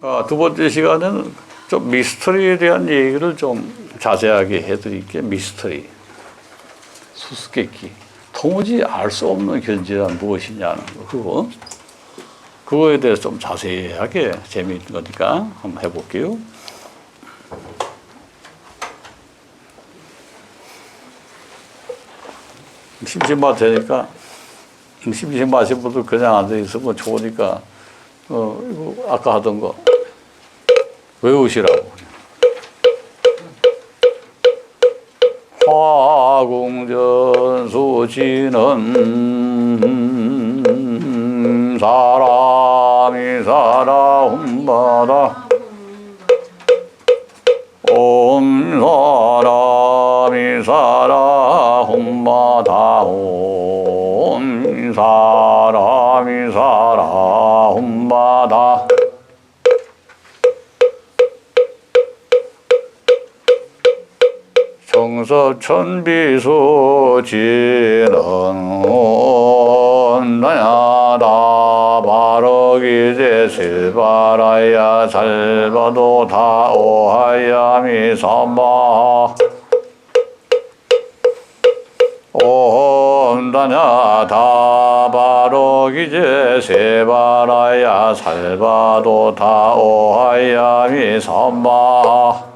두 번째 시간에는 좀 미스터리에 대한 얘기를 좀 자세하게 해드릴게요. 미스터리. 수수께끼. 도무지 알 수 없는 견지란 무엇이냐는 거. 그거에 대해서 좀 자세하게 재미있는 거니까 한번 해볼게요. 심심하다니까 심심하신 분들 그냥 앉아 있으면 좋으니까 이거 아까 하던 거 외우시라고. 화궁전 수지는 사람이 살아온바다 온 사람이 살아온바다 온 사람이 살아온바다 정섭천비소지는 나야다 바로기제 실바라야 살바도 다오하야미 삼바 온다냐 다바로기제 세바라야 살바도 다오하야미 삼바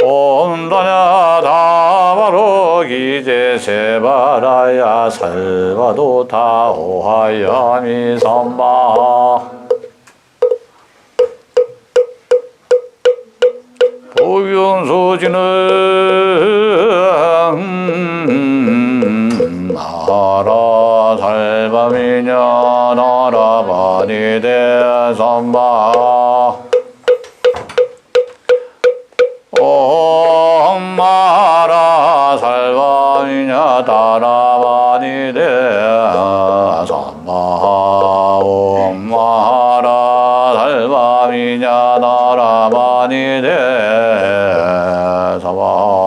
온다냐 다바로 기제 세바라야 살바도 다오하야미 삼바 복용소지는 나라 살바미냐 나라바니대 삼바 엄마라 살바미냐 다라바니데 삼바 엄마라 살바미냐 다라바니데 삼바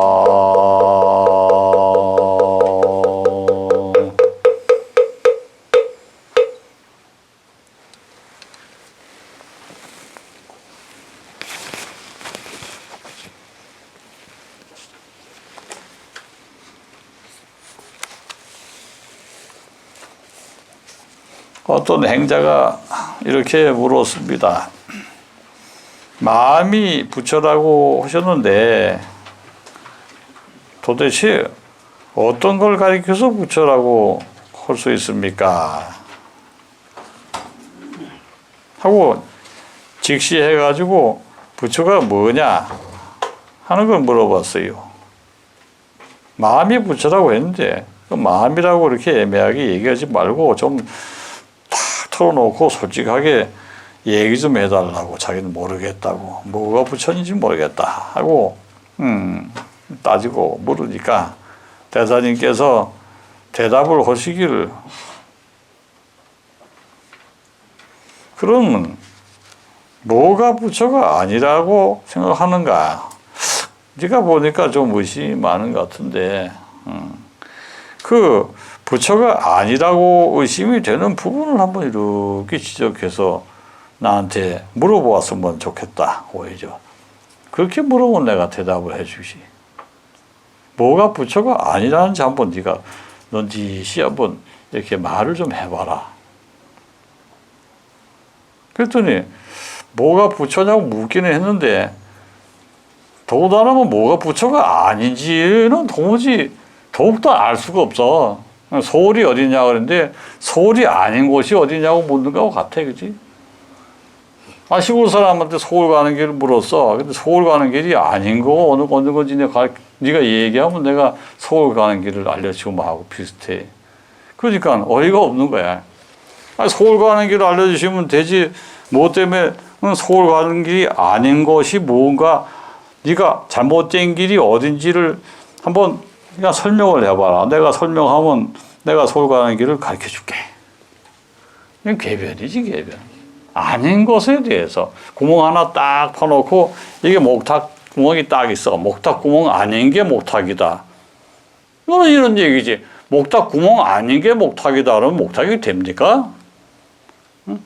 어떤 행자가 이렇게 물었습니다. 마음이 부처라고 하셨는데 도대체 어떤 걸 가리켜서 부처라고 할 수 있습니까? 하고 직시해가지고 부처가 뭐냐 하는 걸 물어봤어요. 마음이 부처라고 했는데 그 마음이라고 이렇게 애매하게 얘기하지 말고 좀 털어놓고 솔직하게 얘기 좀 해달라고. 자기는 모르겠다고. 뭐가 부처인지 모르겠다 하고 따지고 물으니까 대사님께서 대답을 하시기를 그러면 뭐가 부처가 아니라고 생각하는가? 네가 보니까 좀 의심이 많은 것 같은데 그 부처가 아니라고 의심이 되는 부분을 한번 이렇게 지적해서 나한테 물어보았으면 좋겠다. 오히려 그렇게 물어보면 내가 대답을 해주지. 뭐가 부처가 아니라는지 한번 네가 넌지시 한번 이렇게 말을 좀 해봐라. 그랬더니 뭐가 부처냐고 묻기는 했는데 더군다나 뭐가 부처가 아닌지는 도무지 더욱더 알 수가 없어. 서울이 어디냐 그러는데 서울이 아닌 곳이 어디냐고 묻는 거하고 같아, 그지? 시골 사람한테 서울 가는 길을 물었어. 근데 서울 가는 길이 아닌 거 어느 건지 네가 얘기하면 내가 서울 가는 길을 알려주고 하고 비슷해. 그러니까 어이가 없는 거야. 서울 가는 길을 알려주시면 되지. 뭐 때문에 서울 가는 길이 아닌 것이 뭔가 네가 잘못된 길이 어딘지를 한번 그냥 설명을 해봐라. 내가 설명하면 내가 서울 가는 길을 가르쳐 줄게. 이건 궤변이지, 궤변. 아닌 것에 대해서 구멍 하나 딱 파놓고 이게 목탁 구멍이 딱 있어. 목탁 구멍 아닌 게 목탁이다. 이거는 이런 얘기지. 목탁 구멍 아닌 게 목탁이다 그러면 목탁이 됩니까?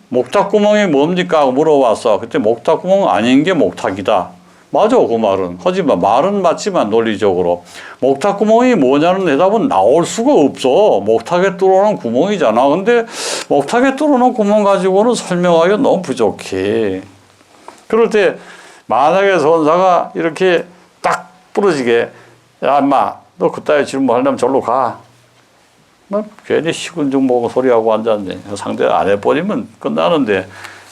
목탁구멍이 뭡니까? 하고 물어봤어. 그때 목탁구멍 아닌 게 목탁이다. 맞아, 그 말은. 하지만 말은 맞지만 논리적으로 목탁구멍이 뭐냐는 대답은 나올 수가 없어. 목탁에 뚫어놓은 구멍이잖아. 근데 목탁에 뚫어놓은 구멍 가지고는 설명하기가 너무 부족해. 그럴 때 만약에 선사가 이렇게 딱 부러지게, 야 인마 너 그따위 질문하려면 절로 가. 뭐 괜히 식은죽 먹고 소리하고 앉았네. 상대 안 해버리면 끝나는데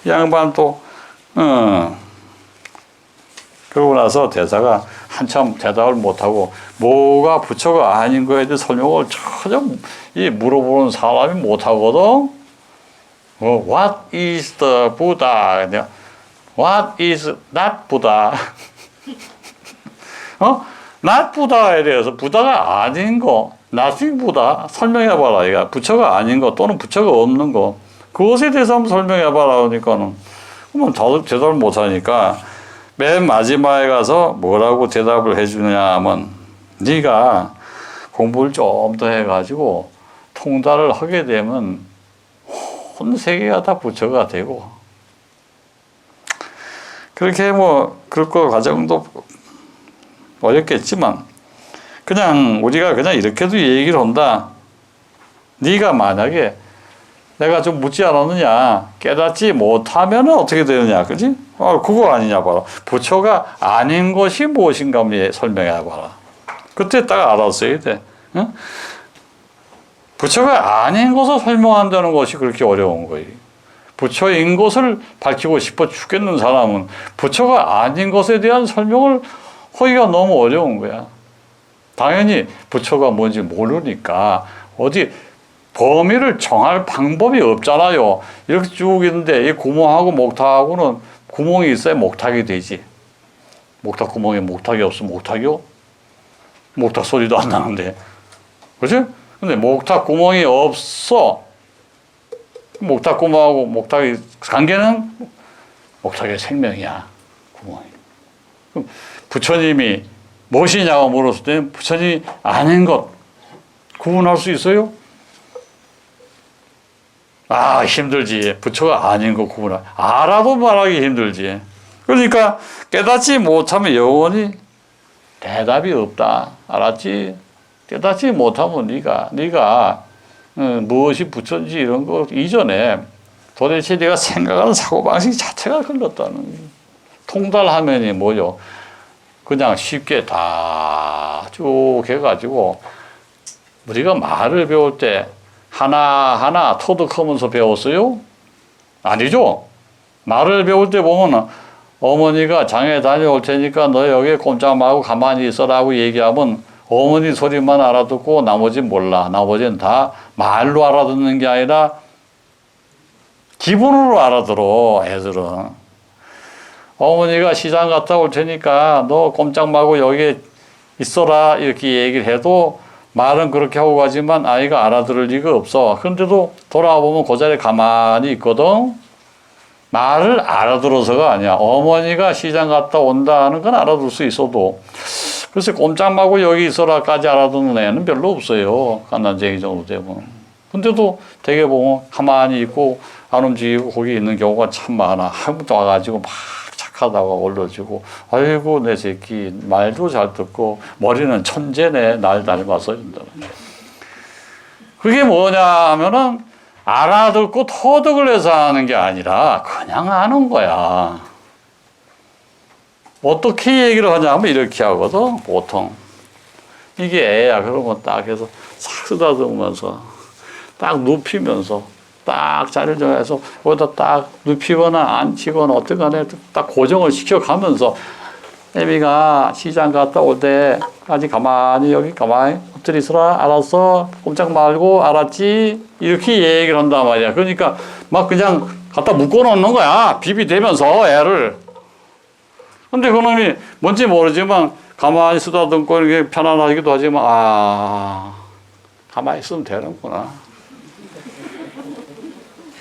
이 양반 또 그러고 나서 대사가 한참 대답을 못하고 뭐가 부처가 아닌 거에 대해 설명을 전혀 물어보는 사람이 못하거든. What is the Buddha? What is not Buddha? not Buddha에 대해서 부다가 아닌 거, nothing Buddha 설명해봐라. 이거 부처가 아닌 거 또는 부처가 없는 거 그것에 대해서 한번 설명해봐라. 그러니까는 그러면 대답을 못하니까 맨 마지막에 가서 뭐라고 대답을 해주느냐 하면 네가 공부를 좀 더 해가지고 통달을 하게 되면 온 세계가 다 부처가 되고 그렇게 뭐 그럴 거 과정도 어렵겠지만 그냥 우리가 그냥 이렇게도 얘기를 한다. 네가 만약에 내가 좀 묻지 않았느냐 깨닫지 못하면 어떻게 되느냐, 그지? 그거 아니냐 봐라. 부처가 아닌 것이 무엇인가 한번 설명해 봐라. 그때 딱 알았어야 돼. 응? 부처가 아닌 것을 설명한다는 것이 그렇게 어려운 거예요. 부처인 것을 밝히고 싶어 죽겠는 사람은 부처가 아닌 것에 대한 설명을 하기가 너무 어려운 거야. 당연히 부처가 뭔지 모르니까 어디 범위를 정할 방법이 없잖아요. 이렇게 쭉 있는데 이 구멍하고 목탁하고는 구멍이 있어야 목탁이 되지. 목탁 구멍에 목탁이 없으면 목탁이요? 목탁 소리도 안 나는데. 그렇지? 근데 목탁 구멍이 없어. 목탁 구멍하고 목탁의 관계는 목탁의 생명이야. 구멍이. 그럼 부처님이 무엇이냐고 물었을 때 부처님이 아닌 것 구분할 수 있어요? 힘들지. 부처가 아닌 거 구분할. 알아도 말하기 힘들지. 그러니까 깨닫지 못하면 영원히 대답이 없다. 알았지? 깨닫지 못하면 네가 무엇이 부처인지 이런 거 이전에 도대체 네가 생각하는 사고방식 자체가 걸렸다는. 통달하면이 뭐죠? 그냥 쉽게 다 쭉 해가지고 우리가 말을 배울 때 하나하나 터득하면서 배웠어요? 아니죠? 말을 배울 때 보면 어머니가 장에 다녀올 테니까 너 여기 꼼짝 말고 가만히 있어라고 얘기하면 어머니 소리만 알아듣고 나머지는 몰라. 나머지는 다 말로 알아듣는 게 아니라 기본으로 알아들어, 애들은. 어머니가 시장 갔다 올 테니까 너 꼼짝 말고 여기 있어라 이렇게 얘기를 해도 말은 그렇게 하고 가지만 아이가 알아들을 리가 없어. 그런데도 돌아보면 그 자리에 가만히 있거든. 말을 알아들어서가 아니야. 어머니가 시장 갔다 온다는 건 알아들 수 있어도 글쎄 꼼짝 말고 여기 있어라까지 알아듣는 애는 별로 없어요. 갓난쟁이 정도 되면. 근데도 되게 보면 가만히 있고 안 움직이고 거기 있는 경우가 참 많아. 한번도 와가지고 막 착하다가 올려주고 아이고 내 새끼 말도 잘 듣고 머리는 천재네 날 닮아서 이런다는. 그게 뭐냐 하면은 알아듣고 터득을 해서 하는 게 아니라 그냥 아는 거야. 어떻게 얘기를 하냐 하면 이렇게 하거든 보통. 이게 애야 그러면 딱 해서 싹 쓰다듬으면서 딱 눕히면서 딱 자리를 정해서 거기다 딱 눕히거나 앉히거나 어떻게간에 딱 고정을 시켜가면서 애미가 시장 갔다 올 때까지 가만히 여기 가만히 엎드려 있어라 알았어 꼼짝 말고 알았지 이렇게 얘기를 한단 말이야. 그러니까 막 그냥 갖다 묶어놓는 거야. 비비대면서 애를. 근데 그놈이 뭔지 모르지만 가만히 쓰다듬고 이렇게 편안하기도 하지만 가만히 있으면 되는구나.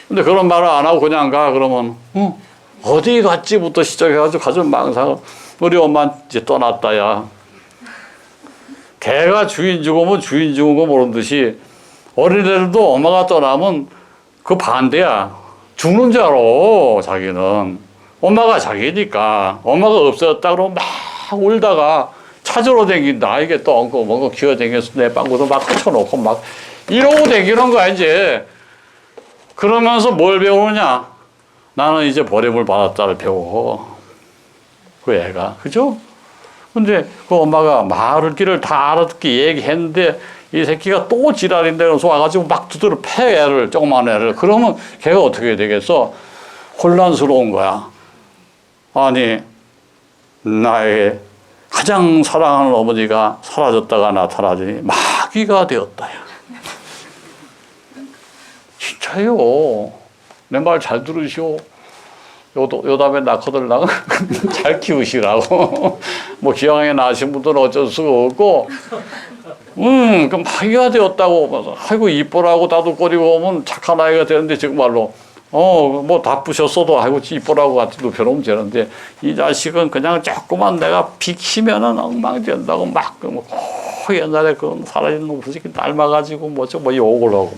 근데 그런 말을 안 하고 그냥 가 그러면 어디 갔지부터 시작해가지고 가슴 망상. 우리 엄마 이제 떠났다야. 개가 주인 죽으면 주인 죽은 거 모르는 듯이 어린애들도 엄마가 떠나면 그 반대야. 죽는 줄 알아, 자기는. 엄마가 자기니까. 엄마가 없어졌다 그러면 막 울다가 찾으러 다닌다. 이게 또 엉거 뭔가 기어다녀서 내 빵구도 막 훔쳐놓고 막 이러고 다니는 거야, 이제. 그러면서 뭘 배우느냐? 나는 이제 버림을 받았다를 배워. 그 애가. 그죠? 근데 그 엄마가 말을 길을 다 알아듣게 얘기했는데 이 새끼가 또 지랄인데 그래서 와가지고 막 두드려 패, 애를, 조그만 애를. 그러면 걔가 어떻게 되겠어? 혼란스러운 거야. 아니, 나의 가장 사랑하는 어머니가 사라졌다가 나타나더니 마귀가 되었다. 진짜요. 내 말 잘 들으시오. 요 다음에 낳거들라고 잘 키우시라고. 뭐 기왕에 낳으신 분들은 어쩔 수가 없고, 그 마귀가 되었다고. 아이고 이뻐라고 다독거리고 오면 착한 아이가 되는데 정말로. 뭐 나쁘셨어도 아이고 이뻐라고 같은 높여놓으면 되는데 이 자식은 그냥 조그만 내가 비키면은 엉망된다고 막 옛날에 그 사라진 놈 솔직히 닮아가지고 뭐 욕을 하고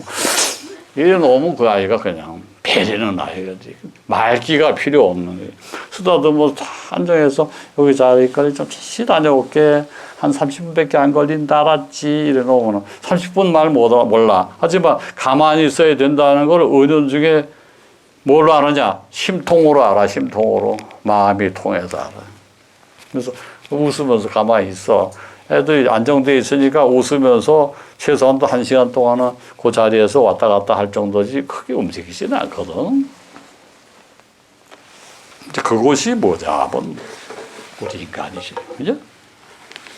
이래 놓으면 그 아이가 그냥 배리는 아이가지. 말기가 필요 없는 거예요. 쓰다듬어 안정해서 여기 자리까지 좀 다시 다녀올게. 한 30분밖에 안 걸린다 알았지. 이래 놓으면 30분 말 몰라. 하지만 가만히 있어야 된다는 걸 은연중에 뭘로 아느냐? 심통으로 알아, 심통으로. 마음이 통해서 알아. 그래서 웃으면서 가만히 있어. 애들이 안정되어 있으니까 웃으면서 최소한도 1시간 동안은 그 자리에서 왔다 갔다 할 정도지 크게 움직이지는 않거든. 이제 그것이 뭐냐? 우리 인간이지. 그죠?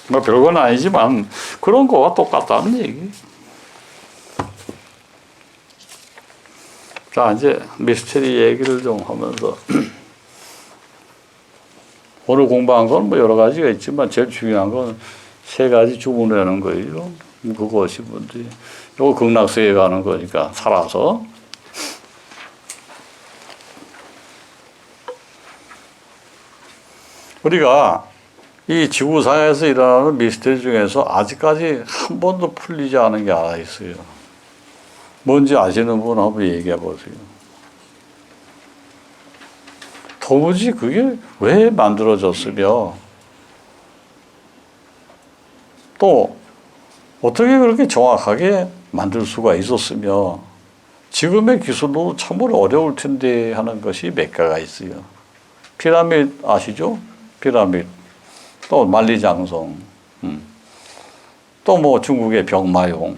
뭐 별건 아니지만 그런 거와 똑같다는 얘기. 자, 이제 미스터리 얘기를 좀 하면서 오늘 공부한 건 뭐 여러 가지가 있지만 제일 중요한 건 3가지 주문하는 거예요. 그것이 뭔지. 요거 극락세계 가는 거니까 살아서. 우리가 이 지구상에서 일어나는 미스터리 중에서 아직까지 한 번도 풀리지 않은 게 하나 있어요. 뭔지 아시는 분 한번 얘기해 보세요. 도무지 그게 왜 만들어졌으며 또 어떻게 그렇게 정확하게 만들 수가 있었으며 지금의 기술로 참으로 어려울 텐데 하는 것이 몇 가지가 있어요. 피라미드 아시죠? 피라미드. 또 만리장성. 또 뭐 중국의 병마용.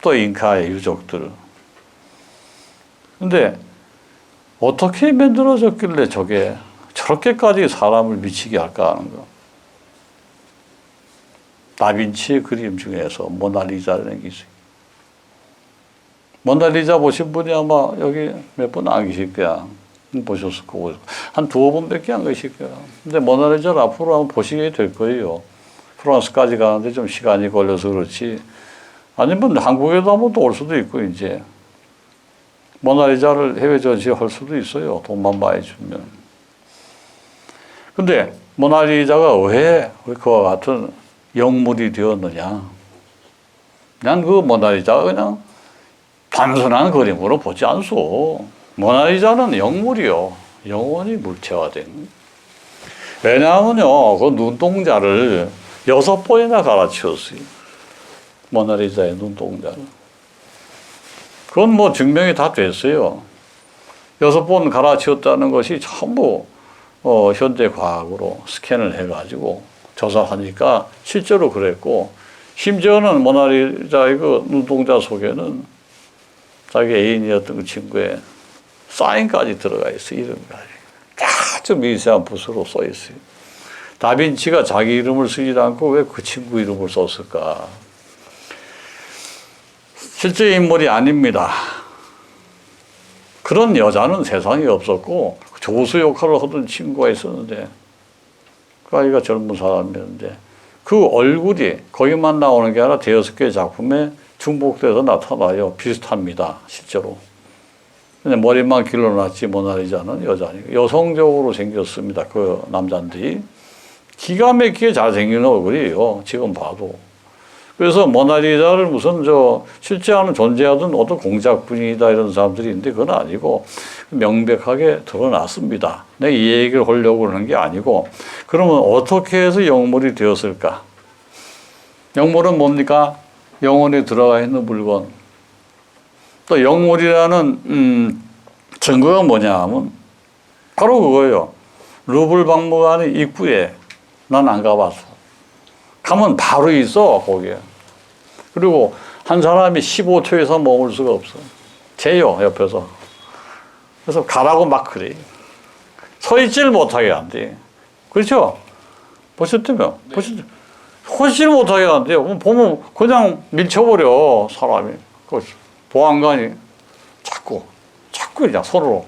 또 잉카의 유적들. 근데 어떻게 만들어졌길래 저게 저렇게까지 사람을 미치게 할까 하는 거. 다빈치의 그림 중에서 모나리자라는 게 있어요. 모나리자 보신 분이 아마 여기 몇 분 안 계실 거야. 보셨을 거고. 한 2번밖에 안 계실 거야. 근데 모나리자를 앞으로 한번 보시게 될 거예요. 프랑스까지 가는데 좀 시간이 걸려서 그렇지. 아니면 한국에도 한번 또 올 수도 있고, 이제. 모나리자를 해외 전시할 수도 있어요. 돈만 많이 주면. 근데 모나리자가 왜 그와 같은 영물이 되었느냐. 그냥 그 모나리자가 그냥 단순한 그림으로 보지 않소. 모나리자는 영물이요. 영원히 물체화된. 왜냐하면요, 그 눈동자를 6번이나 갈아치웠어요. 모나리자의 눈동자를. 그건 뭐 증명이 다 됐어요. 6번 갈아치웠다는 것이 전부 현대 과학으로 스캔을 해가지고 조사하니까 실제로 그랬고, 심지어는 모나리자의 그 눈동자 속에는 자기 애인이었던 그 친구의 사인까지 들어가 있어요. 이름까지. 아주 미세한 붓으로 써 있어요. 다빈치가 자기 이름을 쓰지 않고 왜 그 친구 이름을 썼을까? 실제 인물이 아닙니다. 그런 여자는 세상에 없었고 조수 역할을 하던 친구가 있었는데 그 아이가 젊은 사람이었는데 그 얼굴이 거기만 나오는 게 아니라 5개의 작품에 중복돼서 나타나요. 비슷합니다. 실제로. 근데 머리만 길러놨지 모나리자는 여자니까 여성적으로 생겼습니다. 그 남자들이. 기가 막히게 잘생긴 얼굴이에요. 지금 봐도. 그래서 모나리자를 무슨 실제 존재하던 어떤 공작품이다 이런 사람들이 있는데 그건 아니고 명백하게 드러났습니다. 내가 이 얘기를 하려고 하는 게 아니고 그러면 어떻게 해서 영물이 되었을까? 영물은 뭡니까? 영혼이 들어가 있는 물건. 또 영물이라는 증거가 뭐냐 하면 바로 그거예요. 루블 박물관 입구에 난 안 가봤어. 가면 바로 있어 거기에. 그리고 한 사람이 15초 이상 머물 수가 없어. 재요 옆에서. 그래서 가라고 막 그래. 서 있지를 못하게 한대. 그렇죠? 보셨다며? 네. 서있지를 못하게 한대요. 보면 그냥 밀쳐버려 사람이. 그 보안관이 자꾸 그냥 손으로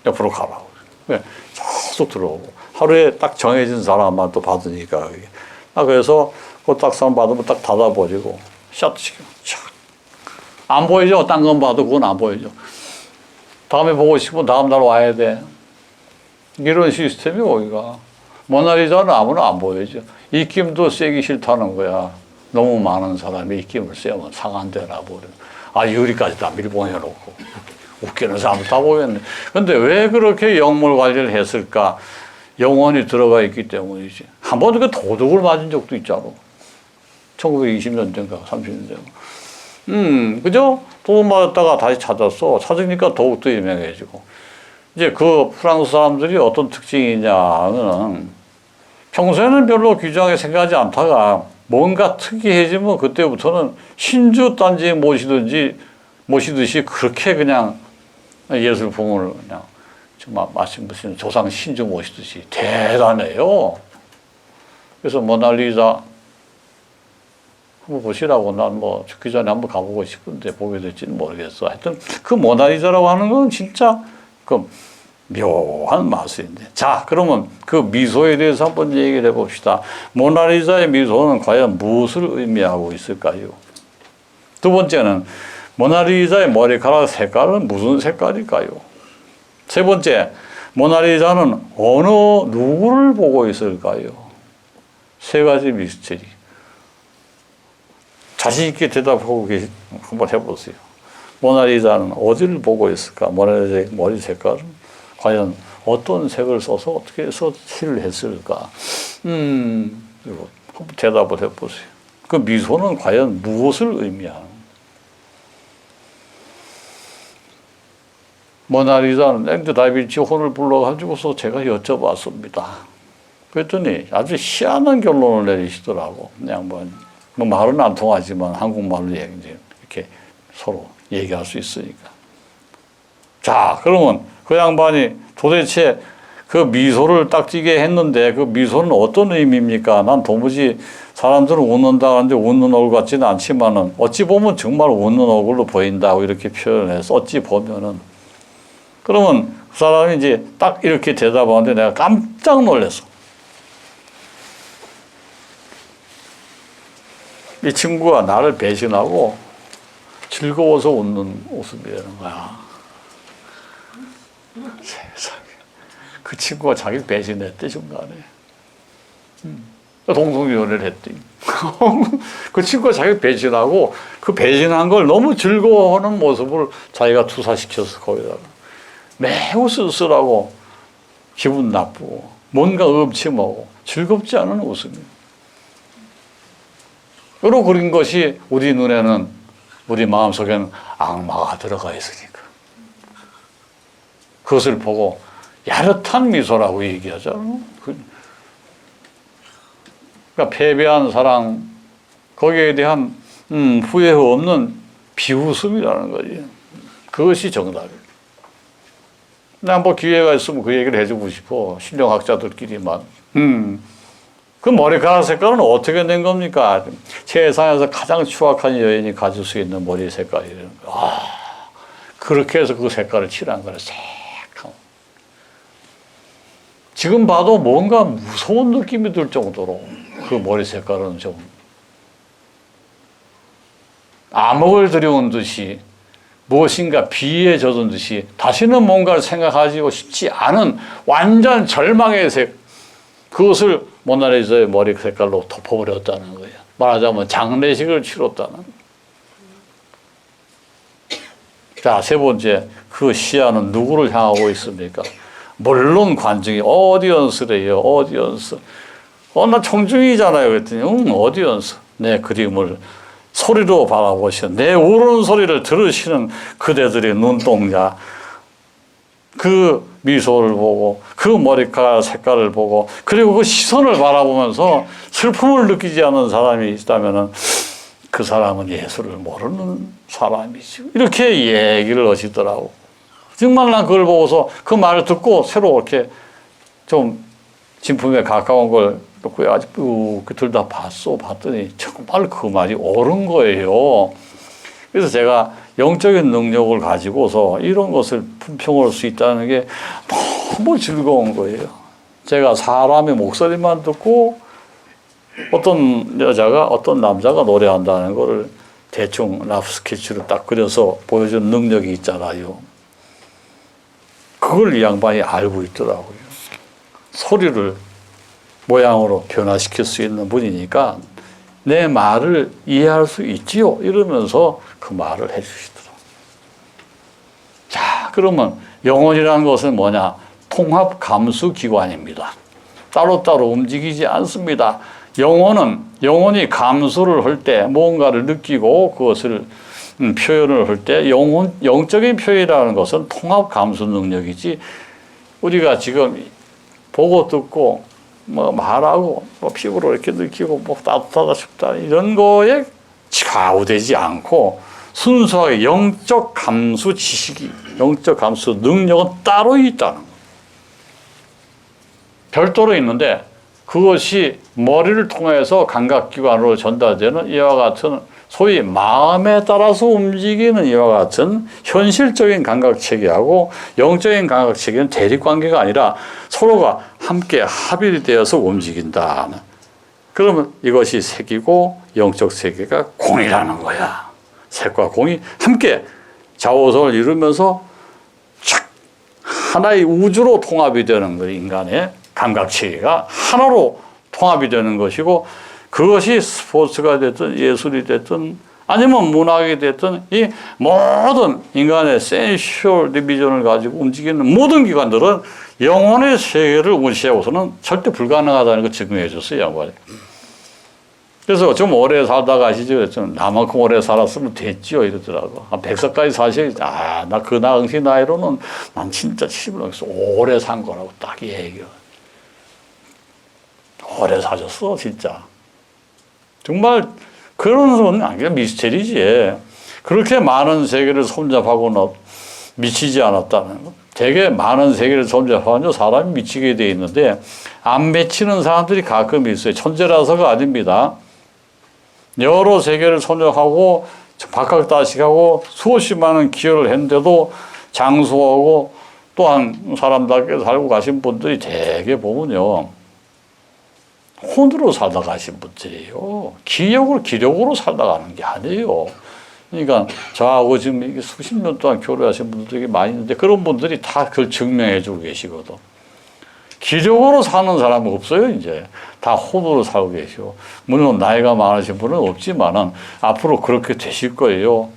옆으로 가라고. 계속 들어오고. 하루에 딱 정해진 사람만 또 받으니까. 그래서 그 딱 사람 받으면 딱 닫아버리고 샷시켜. 안 보이죠? 딴 건 봐도 그건 안 보이죠. 다음에 보고 싶으면 다음 날 와야 돼. 이런 시스템이 거기가. 모나리자는 아무나 안 보이죠. 입김도 쐬기 싫다는 거야. 너무 많은 사람이 입김을 쐬면 상한되나 버려. 유리까지 다 밀봉해놓고. 웃기는 사람도 다 보였네. 근데 왜 그렇게 영물 관리를 했을까? 영혼이 들어가 있기 때문이지. 한 번 그 도둑을 맞은 적도 있잖아. 1920년대인가 30년대인가. 그죠? 도둑 맞았다가 다시 찾으니까 더욱더 유명해지고. 이제 그 프랑스 사람들이 어떤 특징이냐는 평소에는 별로 귀중하게 생각하지 않다가 뭔가 특이해지면 그때부터는 신주 단지에 모시듯이 그렇게 그냥 예술품을 그냥 정말 말씀하신 조상 신주 모시듯이 대단해요. 그래서 모나리자 한번 보시라고 난 죽기 전에 한번 가보고 싶은데 보게 될지는 모르겠어. 하여튼 그 모나리자라고 하는 건 진짜 그 묘한 마술인데. 자, 그러면 그 미소에 대해서 한번 얘기를 해봅시다. 모나리자의 미소는 과연 무엇을 의미하고 있을까요? 두 번째는 모나리자의 머리카락 색깔은 무슨 색깔일까요? 세 번째, 모나리자는 누구를 보고 있을까요? 세 가지 미스터리. 자신 있게 대답하고 한번 해보세요. 모나리자는 어디를 보고 있을까? 모나리자의 머리 색깔은 과연 어떤 색을 써서 어떻게 해서 칠을 했을까? 그리고 한번 대답을 해보세요. 그 미소는 과연 무엇을 의미하는? 모나리자는 앵드 다빈치 혼을 불러가지고서 제가 여쭤봤습니다. 그랬더니 아주 희한한 결론을 내리시더라고. 그냥 말은 안 통하지만 한국말로 이렇게 서로 얘기할 수 있으니까. 자, 그러면 그 양반이 도대체 그 미소를 딱 띄게 했는데 그 미소는 어떤 의미입니까? 난 도무지 사람들은 웃는다 하는데 웃는 얼굴 같지는 않지만은 어찌 보면 정말 웃는 얼굴로 보인다고 이렇게 표현해서 어찌 보면은 그러면 그 사람이 이제 딱 이렇게 대답하는데 내가 깜짝 놀랐어. 이 친구가 나를 배신하고 즐거워서 웃는 모습이라는 거야. 세상에. 그 친구가 자기를 배신했대, 중간에. 동성연애를 했대. 그 친구가 자기를 배신하고 그 배신한 걸 너무 즐거워하는 모습을 자기가 투사시켜서 거기다가. 매우 쓸쓸하고 기분 나쁘고 뭔가 음침하고 즐겁지 않은 웃음이에요. 여러 그린 것이 우리 눈에는 우리 마음속에는 악마가 들어가 있으니까 그것을 보고 야릇한 미소라고 얘기하잖아요. 그러니까 패배한 사랑 거기에 대한 후회 없는 비웃음이라는 거지. 그것이 정답이에요. 한번 기회가 있으면 그 얘기를 해주고 싶어. 신령학자들끼리만. 그 머리카락 색깔은 어떻게 된 겁니까? 세상에서 가장 추악한 여인이 가질 수 있는 머리 색깔이라는 거. 그렇게 해서 그 색깔을 칠한 거라. 새까만. 지금 봐도 뭔가 무서운 느낌이 들 정도로 그 머리 색깔은 좀 암흑을 들여온 듯이 무엇인가 비에 젖은 듯이 다시는 뭔가를 생각하고 싶지 않은 완전 절망의 색, 그것을 모나리자의 머리 색깔로 덮어버렸다는 거예요. 말하자면 장례식을 치렀다는. 자, 세 번째, 그 시야는 누구를 향하고 있습니까? 물론 관중이 오디언스래요. 오디언스. 나 청중이잖아요. 그랬더니 오디언스. 내 그림을 소리로 바라보시는, 내 우는 소리를 들으시는 그대들의 눈동자, 그 미소를 보고 그 머리카락 색깔을 보고 그리고 그 시선을 바라보면서 슬픔을 느끼지 않는 사람이 있다면 그 사람은 예수를 모르는 사람이죠. 이렇게 얘기를 하시더라고. 정말 난 그걸 보고서 그 말을 듣고 새로 이렇게 좀 진품에 가까운 걸 구해가지고 둘 다 봤더니 정말 그 말이 옳은 거예요. 그래서 제가 영적인 능력을 가지고서 이런 것을 품평할 수 있다는 게 너무 즐거운 거예요. 제가 사람의 목소리만 듣고 어떤 여자가 어떤 남자가 노래한다는 거를 대충 라프 스케치로 딱 그려서 보여준 능력이 있잖아요. 그걸 이 양반이 알고 있더라고요. 소리를 모양으로 변화시킬 수 있는 분이니까 내 말을 이해할 수 있지요. 이러면서 그 말을 해주시더라고요. 자, 그러면 영혼이라는 것은 뭐냐? 통합 감수 기관입니다. 따로따로 움직이지 않습니다. 영혼이 감수를 할 때, 뭔가를 느끼고 그것을 표현을 할 때, 영적인 표현이라는 것은 통합 감수 능력이지, 우리가 지금 보고 듣고, 말하고, 피부로 이렇게 느끼고, 따뜻하다, 춥다, 이런 거에 좌우되지 않고, 순수하게 영적 감수 지식이, 영적 감수 능력은 따로 있다는 거예요. 별도로 있는데, 그것이 머리를 통해서 감각기관으로 전달되는 이와 같은 소위 마음에 따라서 움직이는 이와 같은 현실적인 감각체계하고 영적인 감각체계는 대립관계가 아니라 서로가 함께 합일이 되어서 움직인다. 그러면 이것이 색이고 영적 세계가 공이라는 거야. 색과 공이 함께 자오성을 이루면서 촥 하나의 우주로 통합이 되는 거예요. 인간의 감각체계가 하나로 통합이 되는 것이고, 그것이 스포츠가 됐든 예술이 됐든 아니면 문학이 됐든 이 모든 인간의 센슈얼 디비전을 가지고 움직이는 모든 기관들은 영혼의 세계를 무시하고서는 절대 불가능하다는 걸 증명해 줬어요, 양반이. 그래서 좀 오래 살다 가시죠. 좀 나만큼 오래 살았으면 됐죠. 이러더라고. 100살까지 사셔야지. 나 그 당시 나이로는 난 진짜 70년 오래 산 거라고 딱 얘기해요. 오래 사셨어, 진짜. 정말 그런 건 아니야, 미스테리지. 그렇게 많은 세계를 섭렵하고 미치지 않았다는 거. 되게 많은 세계를 섭렵하면 사람이 미치게 돼 있는데 안 미치는 사람들이 가끔 있어요. 천재라서가 아닙니다. 여러 세계를 섭렵하고 박학다식하고 수없이 많은 기여를 했는데도 장수하고 또한 사람답게 살고 가신 분들이 되게 보면요, 혼으로 살다 가신 분들이에요. 기력으로 살다 가는 게 아니에요. 그러니까 저하고 지금 이게 수십 년 동안 교류하신 분들이 많이 있는데 그런 분들이 다 그걸 증명해 주고 계시거든. 기력으로 사는 사람은 없어요, 이제. 다 혼으로 살고 계시고. 물론 나이가 많으신 분은 없지만은 앞으로 그렇게 되실 거예요.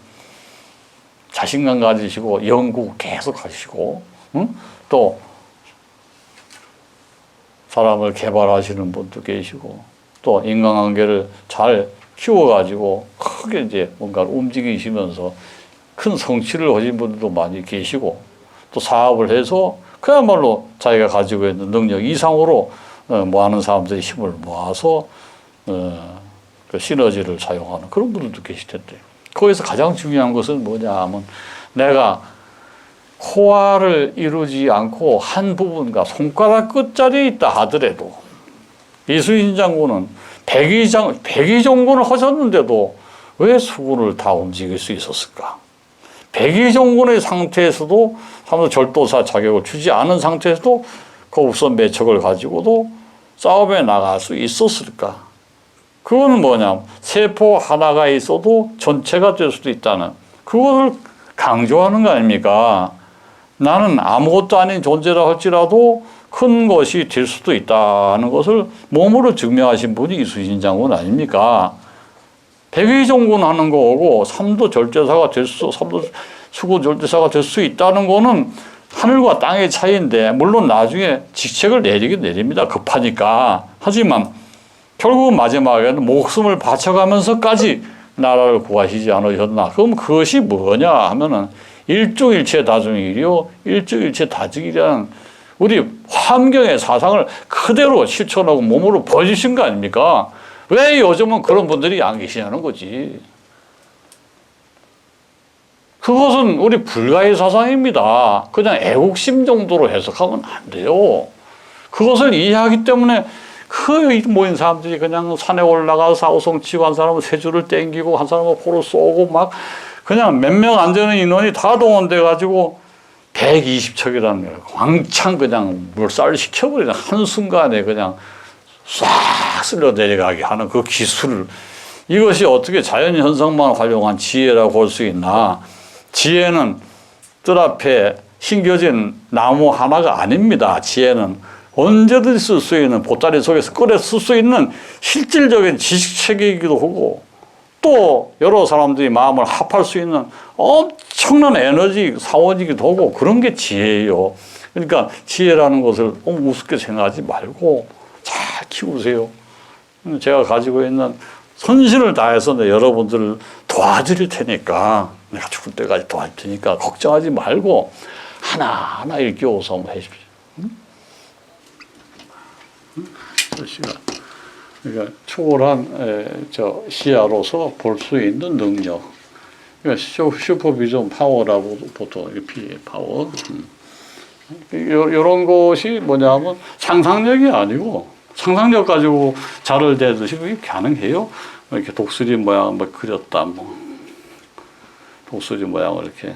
자신감 가지시고 연구 계속 하시고, 응? 또 사람을 개발하시는 분도 계시고, 또 인간관계를 잘 키워가지고 크게 이제 뭔가를 움직이시면서 큰 성취를 하신 분들도 많이 계시고, 또 사업을 해서 그야말로 자기가 가지고 있는 능력 이상으로 모아는 사람들이 힘을 모아서 그 시너지를 사용하는 그런 분들도 계실 텐데, 거기서 가장 중요한 것은 뭐냐 하면 내가 호화를 이루지 않고 한 부분과 손가락 끝자리에 있다 하더라도, 이순신 장군은 백의종군을 하셨는데도 왜 수군을 다 움직일 수 있었을까? 백의종군의 상태에서도 사실 절도사 자격을 주지 않은 상태에서도 거국선 매척을 가지고도 싸움에 나갈 수 있었을까? 그건 뭐냐, 세포 하나가 있어도 전체가 될 수도 있다는 그것을 강조하는 거 아닙니까? 나는 아무것도 아닌 존재라 할지라도 큰 것이 될 수도 있다는 것을 몸으로 증명하신 분이 이순신 장군 아닙니까? 백의종군 하는 거고 3도 절대사가 될 3도 수구 절대사가 될 수 있다는 거는 하늘과 땅의 차이인데, 물론 나중에 직책을 내리긴 내립니다. 급하니까. 하지만 결국은 마지막에는 목숨을 바쳐가면서까지 나라를 구하시지 않으셨나. 그럼 그것이 뭐냐 하면은 일중일체 다중일이요, 일중일체 다중일이라는 우리 환경의 사상을 그대로 실천하고 몸으로 보여주신 거 아닙니까? 왜 요즘은 그런 분들이 안 계시냐는 거지. 그것은 우리 불가의 사상입니다. 그냥 애국심 정도로 해석하면 안 돼요. 그것을 이해하기 때문에 그 모인 사람들이 그냥 산에 올라가서 사우성 치고, 한 사람은 세 줄을 땡기고, 한 사람은 포를 쏘고, 막 그냥 몇 명 안 되는 인원이 다 동원돼 가지고 120척이라는 거예요. 왕창 그냥 물살을 시켜버리는, 한순간에 그냥 싹 쓸려 내려가게 하는 그 기술을, 이것이 어떻게 자연현상만 활용한 지혜라고 볼 수 있나. 지혜는 뜰 앞에 심겨진 나무 하나가 아닙니다. 지혜는 언제든지 쓸 수 있는, 보따리 속에서 꺼내 쓸 수 있는 실질적인 지식체계이기도 하고, 또 여러 사람들이 마음을 합할 수 있는 엄청난 에너지 사원이기도 하고, 그런 게 지혜예요. 그러니까 지혜라는 것을 너무 우습게 생각하지 말고 잘 키우세요. 제가 가지고 있는 선신을 다해서 여러분들을 도와드릴 테니까, 내가 죽을 때까지 도와줄 테니까 걱정하지 말고 하나하나 일깨워서 한번 해주십시오. 그러니까 초월한 시야로서 볼 수 있는 능력. 그러니까 슈퍼비전 파워라고 보통 이렇게 파워. 이런 것이 뭐냐면 상상력이 아니고, 상상력 가지고 자를 대듯이 그게 가능해요. 이렇게 독수리 모양을 뭐 그렸다, 뭐 독수리 모양을 이렇게,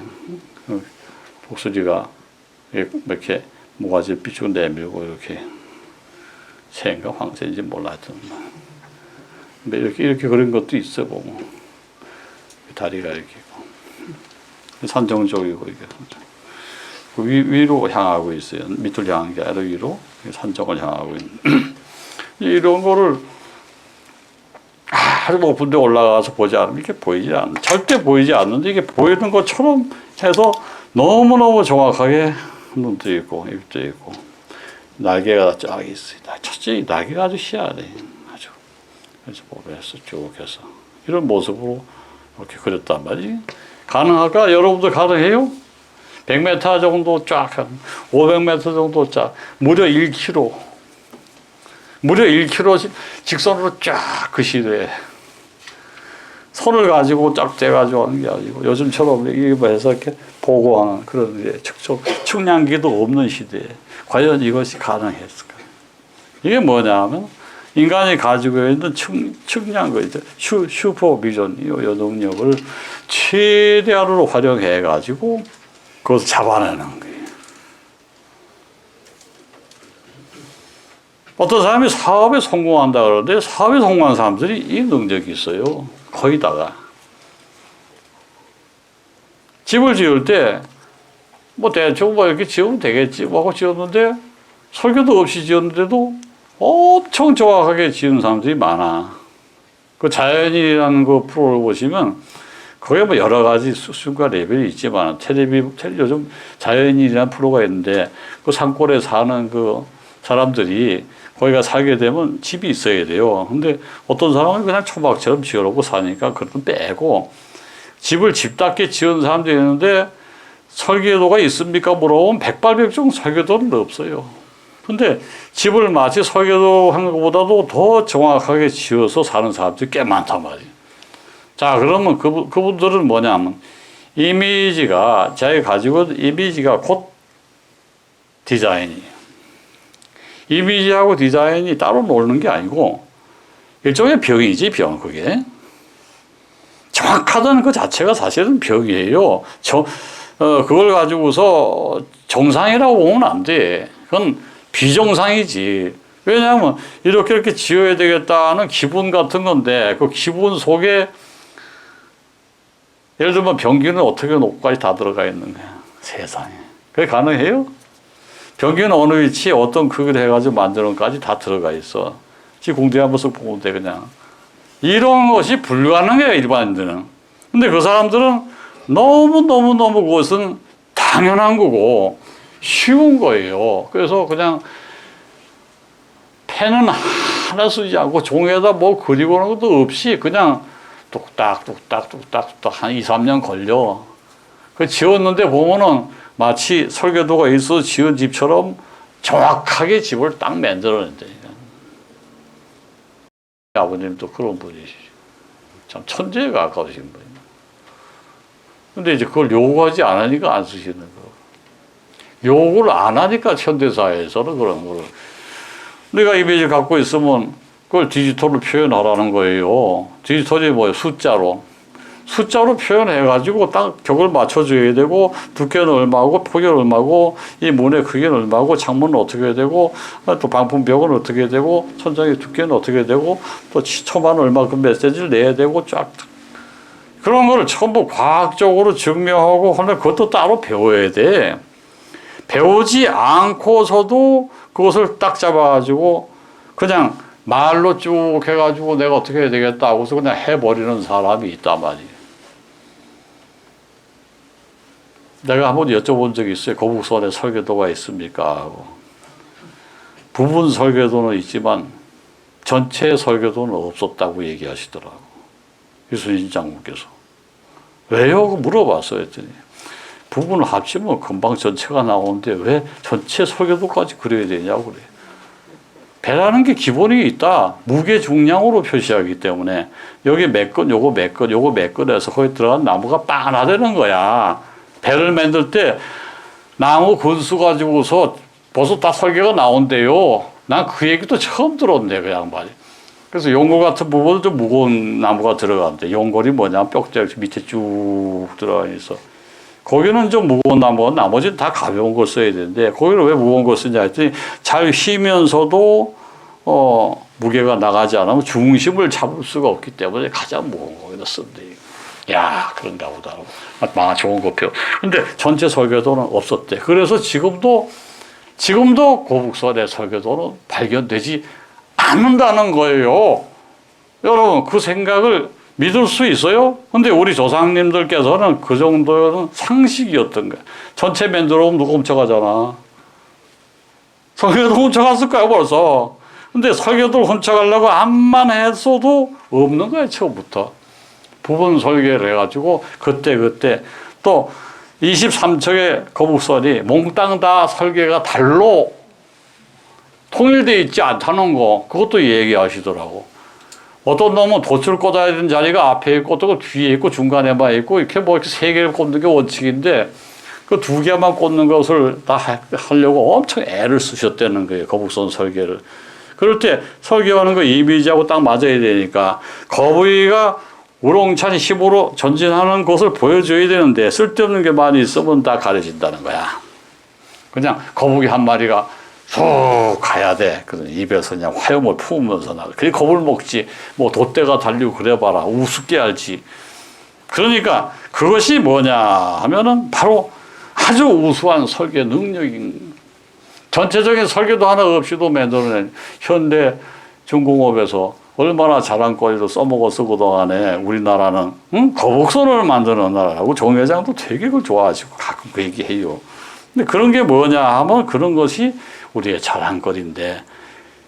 독수리가 이렇게 모가지를 삐쭉 내밀고 이렇게 새인가 황새인지 몰라도 이렇게 그런 것도 있어 보고, 다리가 이렇게 있고 산정적이고, 이게 위로 향하고 있어요. 밑을 향한 게 아니라 위로 산정을 향하고 있는 이런 거를 아주 높은 데 올라가서 보지 않으면 이게 보이지 않는, 절대 보이지 않는데 이게 보이는 것처럼 해서 너무너무 정확하게 눈도 있고 입도 있고 날개가 쫙 있어요. 첫째 날개가 아주 희한해. 아주. 그래서 보면서 쭉 해서 이런 모습으로 이렇게 그렸단 말이지. 가능할까? 여러분도 가능해요? 100m 정도 쫙, 500m 정도 쫙, 무려 1km. 무려 1km 직선으로 쫙 그 시대에 손을 가지고 쫙 떼가지고 하는 게 아니고, 요즘처럼 이거 해서 이렇게 보고하는 그런 측량기도 없는 시대에 과연 이것이 가능했을까? 이게 뭐냐면 인간이 가지고 있는 측량거 있죠. 슈퍼비전, 이 능력을 최대한으로 활용해 가지고 그것을 잡아내는 거예요. 어떤 사람이 사업에 성공한다 그러는데, 사업에 성공한 사람들이 이 능력이 있어요. 거의 다가. 집을 지을 때, 뭐 대충 뭐 이렇게 지으면 되겠지 뭐 하고 지었는데, 설계도 없이 지었는데도 엄청 정확하게 지은 사람들이 많아. 그 자연이라는 그 프로를 보시면, 거기에 뭐 여러 가지 수준과 레벨이 있지만, 요즘 자연이라는 프로가 있는데, 그 산골에 사는 그 사람들이 거기가 살게 되면 집이 있어야 돼요. 근데 어떤 사람은 그냥 초막처럼 지어놓고 사니까 그건 빼고, 집을 집답게 지은 사람들이 있는데 설계도가 있습니까? 물어보면 백발백중 설계도는 없어요. 근데 집을 마치 설계도 한 것보다도 더 정확하게 지어서 사는 사람들이 꽤 많단 말이에요. 자, 그러면 그분들은 뭐냐면, 이미지가, 자기가 가지고 있는 이미지가 곧 디자인이에요. 이미지하고 디자인이 따로 노는 게 아니고 일종의 병이지, 병. 그게 정확하다는 그 자체가 사실은 병이에요. 그걸 가지고서 정상이라고 보면 안 돼. 그건 비정상이지. 왜냐하면 이렇게 지어야 되겠다는 기분 같은 건데, 그 기분 속에 예를 들면 변기는 어떻게 높고까지 다 들어가 있는 거야, 세상에. 그게 가능해요? 변기는 어느 위치에 어떤 크기를 해가지고 만드는까지 다 들어가 있어. 지금 공대 한 번씩 보면 돼, 그냥. 이런 것이 불가능해요, 일반인들은. 근데 그 사람들은 너무너무너무 그것은 당연한 거고 쉬운 거예요. 그래서 그냥 펜은 하나 쓰지 않고 종이에다 뭐 그리고 하는 것도 없이 그냥 뚝딱뚝딱뚝딱 한 2, 3년 걸려. 그 지었는데 보면은 마치 설계도가 있어 지은 집처럼 정확하게 집을 딱 만들어낸다니까. 아버님도 그런 분이시죠. 참 천재에 가까우신 분이에요. 근데 이제 그걸 요구하지 않으니까 안 쓰시는 거. 요구를 안 하니까 현대사회에서는 그런 거를. 내가 이미지를 갖고 있으면 그걸 디지털로 표현하라는 거예요. 디지털이 뭐예요? 숫자로. 숫자로 표현해가지고 딱 격을 맞춰줘야 되고, 두께는 얼마고, 폭이는 얼마고, 이 문의 크기는 얼마고, 창문은 어떻게 해야 되고, 또 방풍벽은 어떻게 해야 되고, 천장의 두께는 어떻게 해야 되고, 또 초반 얼마큼 메시지를 내야 되고, 쫙. 그런 거를 전부 과학적으로 증명하고 하는 그것도 따로 배워야 돼. 배우지 않고서도 그것을 딱 잡아가지고 그냥 말로 쭉 해가지고 내가 어떻게 해야 되겠다 하고서 그냥 해버리는 사람이 있단 말이에요. 내가 한번 여쭤본 적이 있어요. 거북선에 설계도가 있습니까? 하고. 부분 설계도는 있지만 전체 설계도는 없었다고 얘기하시더라고. 이순신 장군께서. 왜요? 물어봤어요. 했더니 부분을 합치면 금방 전체가 나오는데 왜 전체 설계도까지 그려야 되냐고 그래요. 배라는 게 기본이 있다. 무게 중량으로 표시하기 때문에 여기 몇 건, 요거 몇 건, 요거 몇 건에서 거기 들어간 나무가 빤하다는 거야. 배를 만들 때 나무 건수 가지고서 벌써 다 설계가 나온대요. 난 그 얘기도 처음 들었네, 그 양반이. 그래서 용골 같은 부분은 좀 무거운 나무가 들어가는데 용골이 뭐냐면 뼈대 밑에 쭉 들어가 있어. 거기는 좀 무거운 나무가 나머지는 다 가벼운 걸 써야 되는데 거기는 왜 무거운 걸 쓰냐 했더니 잘 휘면서도 무게가 나가지 않으면 중심을 잡을 수가 없기 때문에 가장 무거운 거기다 쓴대. 야, 그런가 보다. 아, 좋은 거 표. 근데 전체 설계도는 없었대. 그래서 지금도 고북선의 설계도는 발견되지 않는다는 거예요. 여러분, 그 생각을 믿을 수 있어요? 근데 우리 조상님들께서는 그 정도는 상식이었던 거야. 전체 만들어오면 누가 훔쳐가잖아. 설계도 훔쳐갔을 거야, 벌써. 근데 설계도를 훔쳐가려고 암만 했어도 없는 거야, 처음부터. 부분 설계를 해가지고, 그때 또 23척의 거북선이 몽땅 다 설계가 달로 통일되어 있지 않다는 거, 그것도 얘기하시더라고. 어떤 놈은 돛을 꽂아야 되는 자리가 앞에 있고 또 뒤에 있고 중간에만 있고 이렇게 뭐 이렇게 세 개를 꽂는 게 원칙인데 그 두 개만 꽂는 것을 다 하려고 엄청 애를 쓰셨다는 거예요. 거북선 설계를. 그럴 때 설계하는 거 이미지하고 딱 맞아야 되니까 거북이가 우렁찬 힘으로 전진하는 것을 보여줘야 되는데 쓸데없는 게 많이 있으면 다 가려진다는 거야. 그냥 거북이 한 마리가 쭉 가야 돼. 그래서 입에서 그냥 화염을 품으면서 나. 그게 겁을 먹지. 뭐 돛대가 달리고 그래봐라. 우습게 알지. 그러니까 그것이 뭐냐 하면은 바로 아주 우수한 설계 능력인. 전체적인 설계도 하나 없이도 만들어낸 현대 중공업에서 얼마나 자랑거리로 써먹었어 그동안에 우리나라는 거북선을 만드는 나라라고 정 회장도 되게 그걸 좋아하시고 가끔 그 얘기해요. 근데 그런 게 뭐냐 하면 그런 것이 우리의 자랑거리인데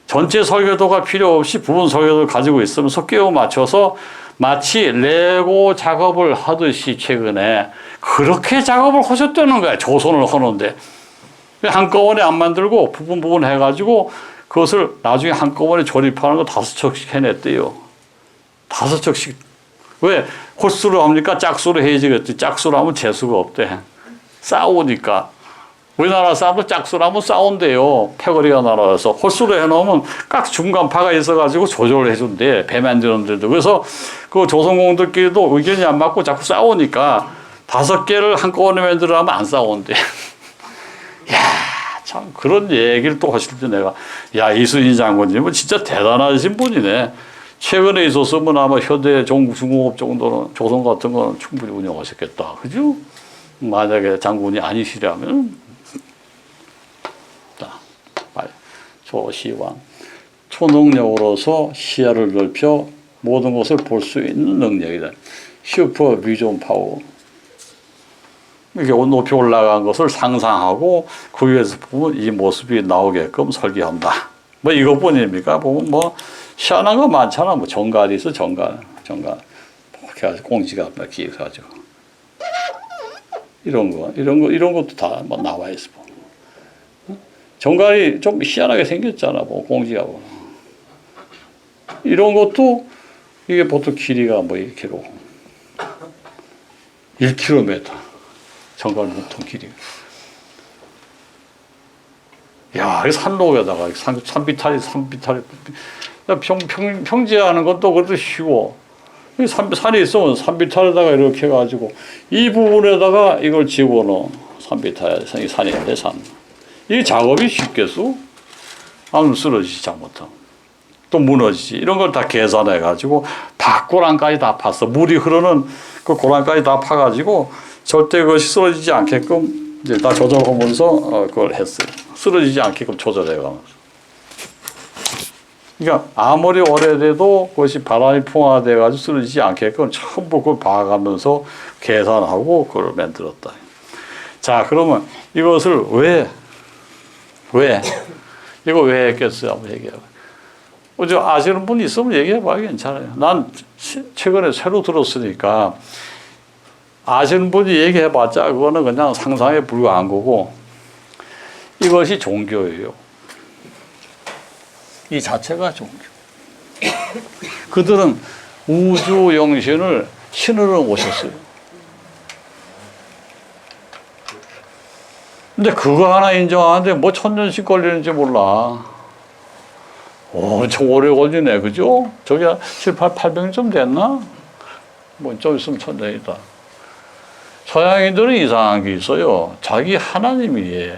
전체 설계도가 필요 없이 부분 설계도를 가지고 있으면서 끼워 맞춰서 마치 레고 작업을 하듯이 최근에 그렇게 작업을 하셨다는 거야. 조선을 하는데 한꺼번에 안 만들고 부분 해가지고 그것을 나중에 한꺼번에 조립하는 거 5척씩 해냈대요. 5척씩. 왜? 홀수로 합니까? 짝수로 해야지 그랬더니 짝수로 하면 재수가 없대. 싸우니까. 우리나라 사람도 짝수로 하면 싸운대요. 패거리가 날아서. 홀수로 해놓으면 깍 중간파가 있어가지고 조절을 해준대. 배 만드는 데도. 그래서 그 조선공들끼리도 의견이 안 맞고 자꾸 싸우니까 5개를 한꺼번에 만들어하면 안 싸운대. 야, 참 그런 얘기를 또 하실 때 내가 야, 이순신 장군님은 진짜 대단하신 분이네. 최근에 있었으면 아마 현대 중공업 정도는 조선 같은 거는 충분히 운영하셨겠다. 그죠? 만약에 장군이 아니시라면 초시왕 초능력으로서 시야를 넓혀 모든 것을 볼 수 있는 능력이다. 슈퍼 비전 파워. 이렇게 높이 올라간 것을 상상하고 그 위에서 보면 이 모습이 나오게끔 설계한다. 뭐 이것뿐입니까? 보면 뭐 희한한 거 많잖아. 뭐 정갈이 있어, 정갈. 이렇게 해가지고 공지가 막 기획해가지고 이런 것도 다 뭐 나와 있어. 정갈이 좀 희한하게 생겼잖아. 뭐 공지가 뭐. 이런 것도 이게 보통 길이가 뭐 1km, 1km. 정갈 보통 길이. 야, 이 산록에다가 산비탈이 평지하는 것도 그래도 쉬워. 산이 있으면 산비탈에다가 이렇게 해가지고 이 부분에다가 이걸 집어넣어. 산인데 산. 이 작업이 쉽겠어? 안 쓰러지지 잘못하면. 또 무너지지. 이런 걸 다 계산해가지고 다 고랑까지 다 팠어. 물이 흐르는 그 고랑까지 다 파가지고 절대 그것이 쓰러지지 않게끔 이제 다 조절하면서 그걸 했어요. 쓰러지지 않게끔 조절해가면서. 그러니까 아무리 오래돼도 그것이 바람이 풍화돼가지고 쓰러지지 않게끔 전부 그걸 봐가면서 계산하고 그걸 만들었다. 자, 그러면 이것을 왜 이거 왜 했겠어요? 한번 얘기해봐. 아시는 분 있으면 얘기해봐. 괜찮아요. 난 최근에 새로 들었으니까 아시는 분이 얘기해봤자 그거는 그냥 상상에 불과한 거고 이것이 종교예요. 이 자체가 종교. 그들은 우주 영신을 신으로 모셨어요. 근데 그거 하나 인정하는데 뭐 1000년씩 걸리는지 몰라. 엄청 오래 걸리네, 그죠? 저기 800년 됐나? 뭐 좀 있으면 1000년이다. 서양인들은 이상한 게 있어요. 자기 하나님이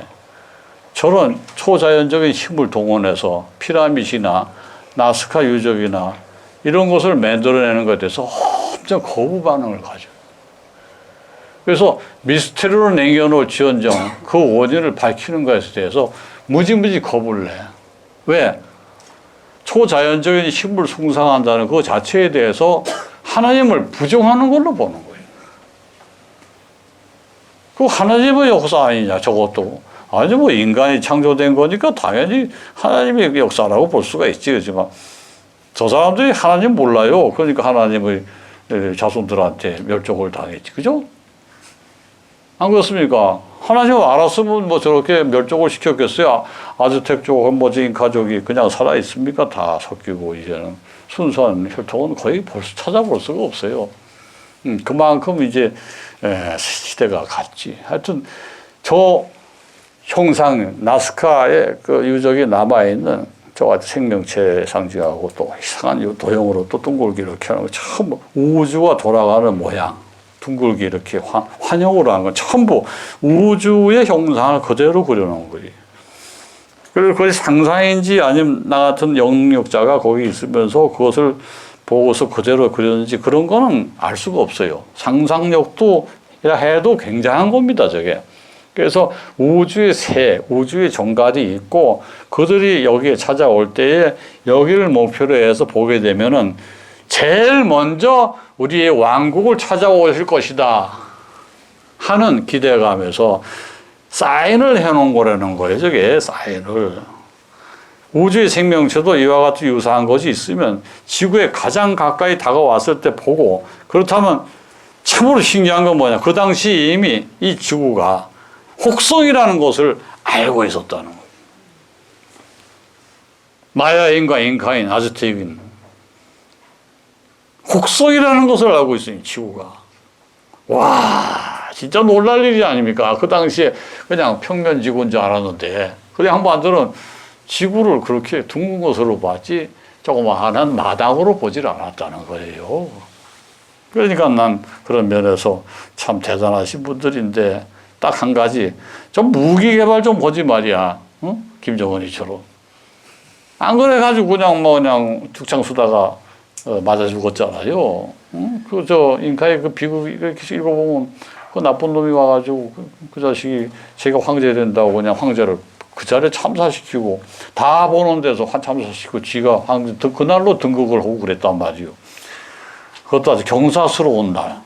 저런 초자연적인 힘을 동원해서 피라밋이나 나스카 유적이나 이런 것을 만들어내는 것에 대해서 엄청 거부 반응을 가져요. 그래서 미스테리로 남겨놓을지언정 그 원인을 밝히는 것에 대해서 무지무지 겁을 내. 왜? 초자연적인 힘을 숭상한다는 그 자체에 대해서 하나님을 부정하는 걸로 보는 거예요. 그 하나님의 역사 아니냐, 저것도. 아니, 뭐, 인간이 창조된 거니까 당연히 하나님의 역사라고 볼 수가 있지. 그렇지만, 저 사람들이 하나님 몰라요. 그러니까 하나님의 자손들한테 멸종을 당했지. 그죠? 안 그렇습니까? 하나님 알았으면 뭐 저렇게 멸종을 시켰겠어요? 아즈텍족, 뭐지, 인카족이 그냥 살아있습니까? 다 섞이고, 이제는. 순수한 혈통은 거의 찾아볼 수가 없어요. 그만큼 이제, 시대가 갔지. 하여튼, 저 형상, 나스카의 그 유적이 남아있는 저같은 생명체 상징하고 또 이상한 도형으로 또 둥글게 이렇게 하는 거 전부 우주가 돌아가는 모양. 둥글게 이렇게 환영으로 하는 건 전부 우주의 형상을 그대로 그려놓은 거예요. 그래서 그것이 상상인지 아니면 나 같은 영역자가 거기 있으면서 그것을 보고서 그대로 그렸는지 그런 거는 알 수가 없어요. 상상력도 해도 굉장한 겁니다, 저게. 그래서 우주의 새, 우주의 정갈이 있고 그들이 여기에 찾아올 때에 여기를 목표로 해서 보게 되면은 제일 먼저 우리의 왕국을 찾아오실 것이다 하는 기대감에서 사인을 해놓은 거라는 거예요. 저게 사인을. 우주의 생명체도 이와 같은 유사한 것이 있으면 지구에 가장 가까이 다가왔을 때 보고 그렇다면 참으로 신기한 건 뭐냐. 그 당시 이미 이 지구가 혹성이라는 것을 알고 있었다는 거예요. 마야인과 잉카인, 아즈텍인 혹성이라는 것을 알고 있어요. 지구가. 와, 진짜 놀랄 일이 아닙니까? 그 당시에 그냥 평면 지구인 줄 알았는데 그래 한반도는 지구를 그렇게 둥근 것으로 봤지 조그마한 마당으로 보질 않았다는 거예요. 그러니까 난 그런 면에서 참 대단하신 분들인데 딱 한 가지 좀 무기 개발 좀 보지 말이야. 응? 김정은이처럼. 안 그래가지고 그냥 죽창 쏘다가 맞아 죽었잖아요. 응? 인카의 그 비극 이렇게 읽어보면 그 나쁜 놈이 와가지고 그 자식이 제가 황제 된다고 그냥 황제를 그 자리에 참사시키고 다 보는 데서 참사시키고 지가 황제 그날로 등극을 하고 그랬단 말이요. 그것도 아주 경사스러운 날.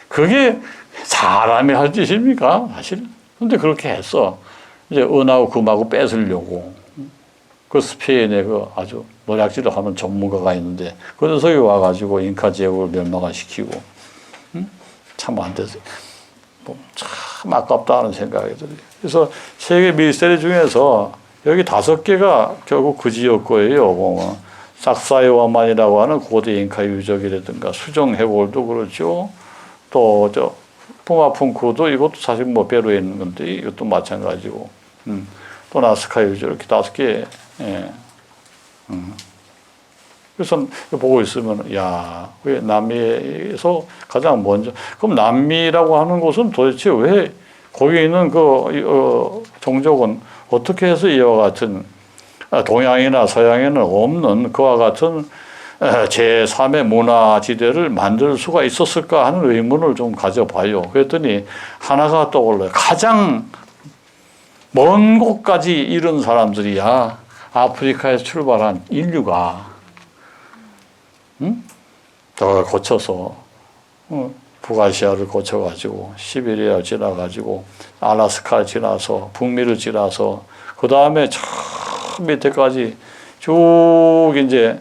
그게 사람이 할 짓입니까? 사실. 근데 그렇게 했어. 이제 은하고 금하고 뺏으려고. 그 스페인에 그 아주 노략질을 하는 전문가가 있는데 그 녀석이 와가지고 잉카 제국을 멸망을 시키고 참 안 돼서 참 아깝다는 생각이 들어요. 그래서 세계 미스테리 중에서 여기 5개가 결국 그 지역 거예요. 삭사이와만이라고 하는 고대 잉카 유적이라든가 수정 해골도 그렇죠. 또 저 푸마푼쿠도 이것도 사실 뭐 페루에 있는 건데 이것도 마찬가지고. 또 나스카 유적 이렇게 5개. 예. 그래서 보고 있으면 야, 왜 남미에서 가장 먼저 그럼 남미라고 하는 곳은 도대체 왜 거기 있는 그 종족은 어떻게 해서 이와 같은 동양이나 서양에는 없는 그와 같은 제3의 문화지대를 만들 수가 있었을까 하는 의문을 좀 가져봐요. 그랬더니 하나가 떠올라요. 가장 먼 곳까지 이른 사람들이야. 아프리카에서 출발한 인류가 더 거쳐서 북아시아를 거쳐가지고 시베리아를 지나가지고 알라스카를 지나서 북미를 지나서 그 다음에 저 밑에까지 쭉 이제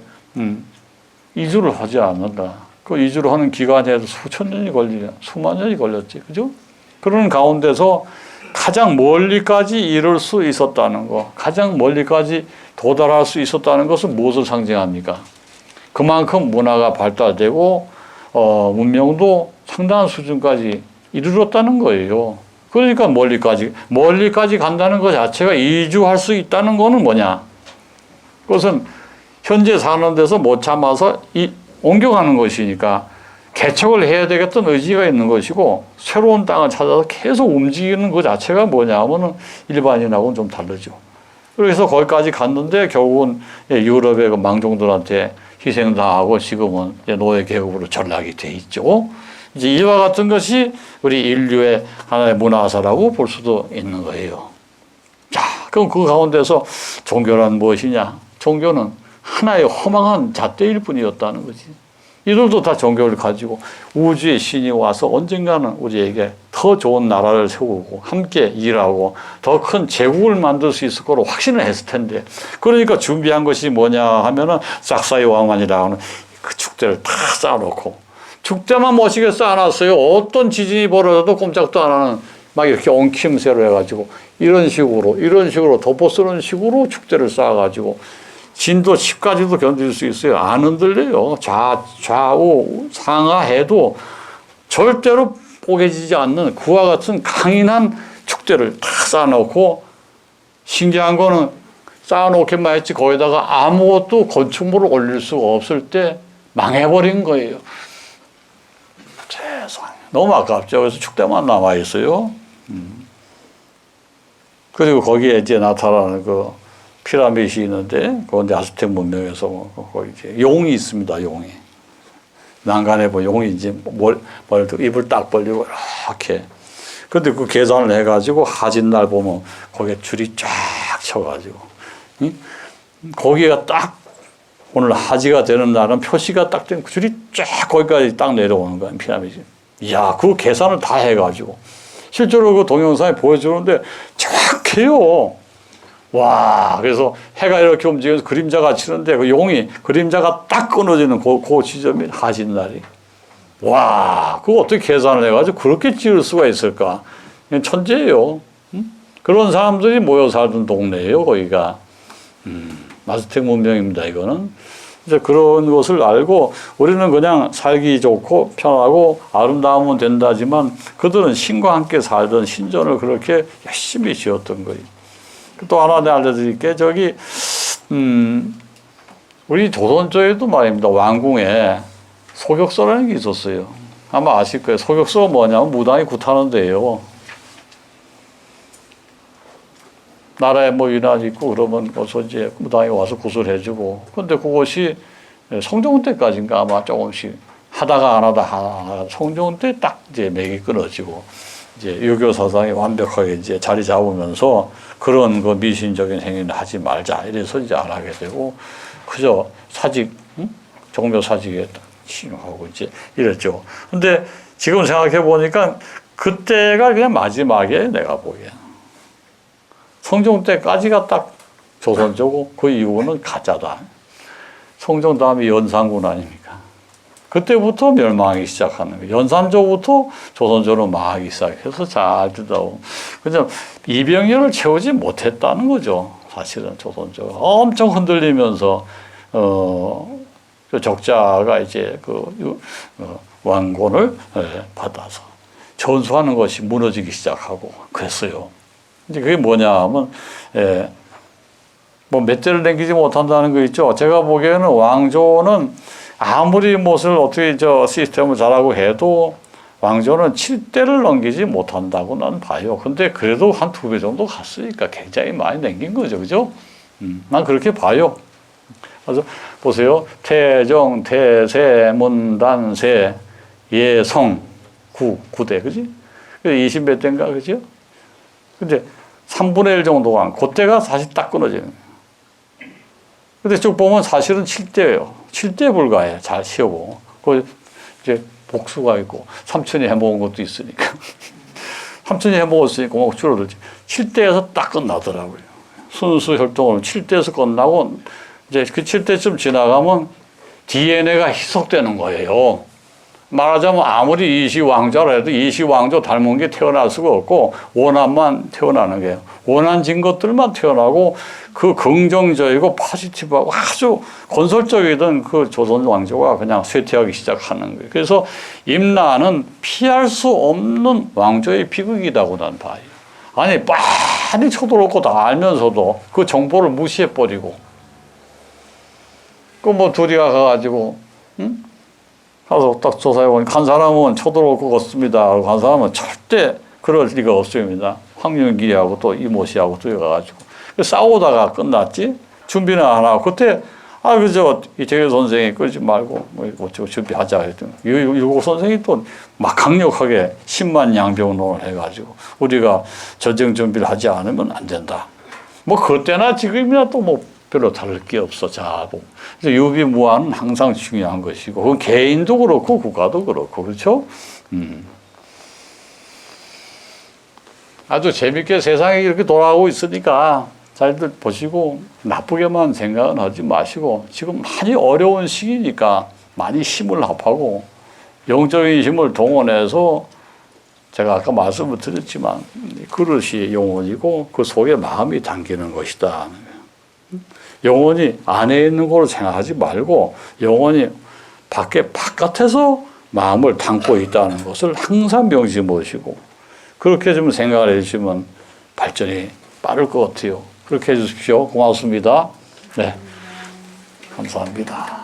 이주를 하지 않는다. 그 이주를 하는 기간에도 수천 년이 걸리냐, 수만 년이 걸렸지, 그죠? 그런 가운데서 가장 멀리까지 이룰 수 있었다는 거, 가장 멀리까지 도달할 수 있었다는 것은 무엇을 상징합니까? 그만큼 문화가 발달되고 문명도 상당한 수준까지 이르렀다는 거예요. 그러니까 멀리까지 간다는 것 자체가 이주할 수 있다는 거는 뭐냐? 그것은 현재 사는 데서 못 참아서 옮겨가는 것이니까 개척을 해야 되겠다는 의지가 있는 것이고 새로운 땅을 찾아서 계속 움직이는 것 자체가 뭐냐 하면은 일반인하고는 좀 다르죠. 그래서 거기까지 갔는데 결국은 유럽의 그 망종들한테 희생당하고 지금은 노예 계급으로 전락이 돼 있죠. 이제 이와 같은 것이 우리 인류의 하나의 문화사라고 볼 수도 있는 거예요. 자, 그럼 그 가운데서 종교란 무엇이냐? 종교는 하나의 허망한 잣대일 뿐이었다는 거지. 이들도 다 종교를 가지고 우주의 신이 와서 언젠가는 우리에게 더 좋은 나라를 세우고 함께 일하고 더 큰 제국을 만들 수 있을 거로 확신을 했을 텐데 그러니까 준비한 것이 뭐냐 하면은 싹사이 왕만이라고 하는 그 축제를 다 쌓아놓고 축제만 멋지게 쌓아놨어요. 어떤 지진이 벌어져도 꼼짝도 안 하는 막 이렇게 엉킴새로 해가지고 이런 식으로 덮어쓰는 식으로 축제를 쌓아가지고 진도 10까지도 견딜 수 있어요. 안 흔들려요. 좌우 상하해도 절대로 뽀개지지 않는 그와 같은 강인한 축대를 다 쌓아놓고 신기한 거는 쌓아놓기만 했지 거기다가 아무것도 건축물을 올릴 수가 없을 때 망해버린 거예요. 세상에. 너무 아깝죠. 그래서 축대만 남아있어요. 그리고 거기에 이제 나타나는 그 피라밋이 있는데, 그런데 아스텍 문명에서 거기 이제 용이 있습니다, 용이. 난간에 보면 용이 이제 입을 딱 벌리고 이렇게. 근데 그 계산을 해가지고 하진 날 보면 거기에 줄이 쫙 쳐가지고. 거기가 딱 오늘 하지가 되는 날은 표시가 딱 된 줄이 쫙 거기까지 딱 내려오는 거야, 피라밋이. 이야, 그 계산을 다 해가지고. 실제로 그 동영상에 보여주는데 정확해요. 와, 그래서 해가 이렇게 움직여서 그림자가 치는데 그 용이 그림자가 딱 끊어지는 그 지점이 하신 날이. 와, 그거 어떻게 계산을 해가지고 그렇게 지을 수가 있을까? 천재예요. 그런 사람들이 모여 살던 동네예요, 거기가. 아스텍 문명입니다, 이거는. 이제 그런 것을 알고 우리는 그냥 살기 좋고 편하고 아름다우면 된다지만 그들은 신과 함께 살던 신전을 그렇게 열심히 지었던 거예요. 또 하나 내가 알려드릴게. 저기, 우리 조선 쪽에도 말입니다. 왕궁에 소격서라는 게 있었어요. 아마 아실 거예요. 소격서가 뭐냐면 무당이 굿하는 데예요. 나라에 뭐 유난 있고 그러면 거기서 이제 무당이 와서 굿을 해주고. 근데 그것이 성종 때까지인가 아마 조금씩 하다가 안 하다 성종 때 딱 이제 맥이 끊어지고 이제 유교 사상이 완벽하게 이제 자리 잡으면서 그런 그 미신적인 행위는 하지 말자. 이래서 이제 안 하게 되고, 그저 사직, 종묘 사직에 신용하고 이제 이랬죠. 근데 지금 생각해 보니까 그때가 그냥 마지막에 내가 보기에 성종 때까지가 딱 조선조고 그 이후는 가짜다. 성종 다음에 연산군 아닙니까? 그때부터 멸망하기 시작하는 거예요. 연산조부터 조선조는 망하기 시작해서 잘 듣다고. 그냥 이병렬을 채우지 못했다는 거죠. 사실은 조선조가 엄청 흔들리면서 그 적자가 이제 왕권을 받아서 전수하는 것이 무너지기 시작하고 그랬어요. 이제 그게 뭐냐 하면 뭐 몇 대를 남기지 못한다는 거 있죠. 제가 보기에는 왕조는 아무리 무엇을 어떻게 시스템을 잘하고 해도 왕조는 7대를 넘기지 못한다고 난 봐요. 근데 그래도 한 2배 정도 갔으니까 굉장히 많이 남긴 거죠. 그죠? 난 그렇게 봐요. 그래서 보세요. 태정, 태세, 문단세, 예성, 9대. 그지? 20몇 대인가. 그죠? 근데 3분의 1 정도가, 그때가 사실 딱 끊어지는 거예요. 근데 쭉 보면 사실은 7대예요. 7대 불가해. 잘 쉬어보고. 그 이제 복수가 있고, 삼촌이 해먹은 것도 있으니까. 삼촌이 해먹었으니까 막 줄어들지. 7대에서 딱 끝나더라고요. 순수 혈통을 7대에서 끝나고, 이제 그 7대쯤 지나가면 DNA가 희석되는 거예요. 말하자면 아무리 이시왕조라 해도 이시왕조 닮은 게 태어날 수가 없고 원한만 태어나는 거예요. 원한진 것들만 태어나고 그 긍정적이고 포지티브하고 아주 건설적이던 그 조선 왕조가 그냥 쇠퇴하기 시작하는 거예요. 그래서 임나는 피할 수 없는 왕조의 비극이라고 난 봐요. 아니 많이 쳐들어올 거 다 알면서도 그 정보를 무시해버리고 그 뭐 둘이 가가지고 응? 가서 딱 조사해보니 간 사람은 쳐들어올 것 같습니다. 간 사람은 절대 그럴 리가 없습니다. 황윤기하고 또 이모씨하고 들어가가지고 싸우다가 끝났지. 준비는 안 하고 그때 그저 이재규 선생이 끌지 말고 뭐 어쩌고 준비하자 했더니 유고 선생이 또 막 강력하게 10만 양병론을 해가지고 우리가 전쟁 준비를 하지 않으면 안 된다. 뭐 그때나 지금이나 또 뭐 별로 다를 게 없어. 자, 그래서 유비무환은 항상 중요한 것이고, 그건 개인도 그렇고 국가도 그렇고, 그렇죠? 아주 재밌게 세상이 이렇게 돌아가고 있으니까 잘들 보시고 나쁘게만 생각은 하지 마시고 지금 많이 어려운 시기니까 많이 힘을 합하고 영적인 힘을 동원해서 제가 아까 말씀을 드렸지만 그릇이 영혼이고 그 속에 마음이 담기는 것이다. 영혼이 안에 있는 걸 생각하지 말고 영혼이 바깥에서 마음을 담고 있다는 것을 항상 명심해 보시고 그렇게 좀 생각을 해주시면 발전이 빠를 것 같아요. 그렇게 해주십시오. 고맙습니다. 네, 감사합니다.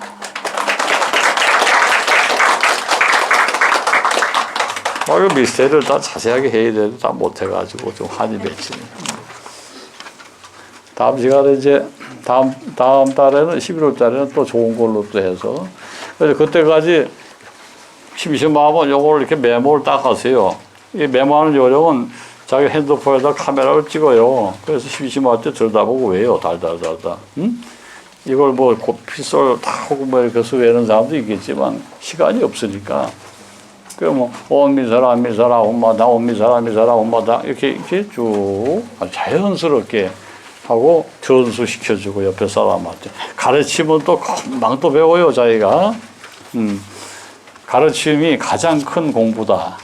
이 미스테리를 다 자세하게 해야 되는데 다 못해가지고 좀 한이 맺히네. 다음 시간에 이제 다음 달에는 11월 달에는 또 좋은 걸로 또 해서 그래서 그때까지 심심하면 요걸 이렇게 메모를 딱 하세요. 이 메모하는 요령은 자기 핸드폰에다 카메라를 찍어요. 그래서 심심할 때 들여다보고 외요. 달달달달. 응? 이걸 뭐 핏솔 다 하고 뭐 이렇게 해서 외는 사람도 있겠지만 시간이 없으니까 그러면 온미사라 미사라 엄마다 온미사라 미사라 엄마다 이렇게 쭉 자연스럽게 하고 전수시켜주고 옆에 사람한테 가르치면 또 금방 또 배워요 자기가. 가르침이 가장 큰 공부다.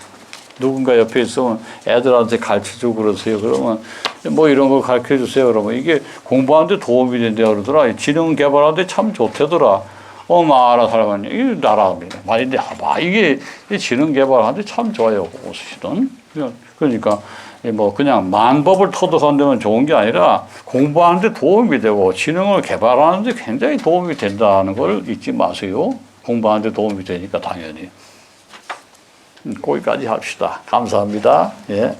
누군가 옆에 있으면 애들한테 가르쳐주고 그러세요. 그러면 뭐 이런 거 가르쳐주세요. 그러면 이게 공부하는데 도움이 된다 그러더라. 지능 개발하는데 참 좋대더라. 알아 살아가니 이 나라입니다. 말인데 이게 지능 개발하는데 참 좋아요. 사실은. 그러니까 뭐 그냥 만법을 터득한다면 좋은 게 아니라 공부하는데 도움이 되고 지능을 개발하는데 굉장히 도움이 된다는 걸 잊지 마세요. 공부하는데 도움이 되니까 당연히. 거기까지 합시다. 감사합니다. 예.